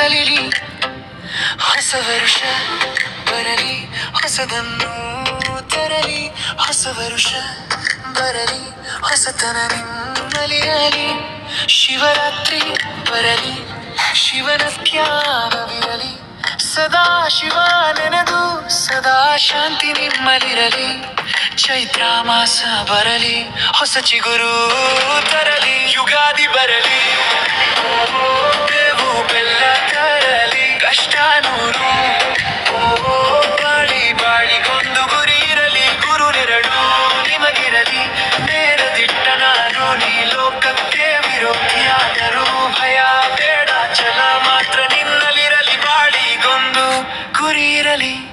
ಸಲಿಲಿ. ಹೊಸ ವರುಷ ಬರಲಿ, ಹೊಸದನ್ನು ತರಲಿ. ಹೊಸ ವರುಷ ಬರಲಿ, ಹೊಸತನ ನಿಮ್ಮಲಿರಲಿ. ಶಿವರಾತ್ರಿ ಬರಲಿ, ಶಿವನ ಧ್ಯಾನವಿರಲಿ. ಸದಾ ಶಿವ ನೆನೆದು ಸದಾ ಶಾಂತಿ ನಿಮ್ಮಲಿರಲಿ. ಚೈತ್ರ ಮಾಸ ಬರಲಿ, ಹೊಸ ಚಿಗುರು ತರಲಿ. ಯುಗಾದಿ ಬರಲಿ, ಬೇವು ಬೆಲ್ಲ ತರಲಿ. ಕಷ್ಟ ನೂರು ಬಾಳಿ ಬಾಳಿಗೊಂದು ಗುರಿ ಇರಲಿ. ಗುರು ನೆರಳು ನಿಮಗಿರಲಿ. ನೇರದಿಟ್ಟ ನಾನು ನೀ ಲೋಕಕ್ಕೆ ವಿರೋಧಿಯಾದರೂ ಭಯ ಬೇಡ. ಛಲ ಮಾತ್ರ ನಿನ್ನಲಿರಲಿ. ಬಾಳಿಗೊಂದು ಗುರಿ ಇರಲಿ.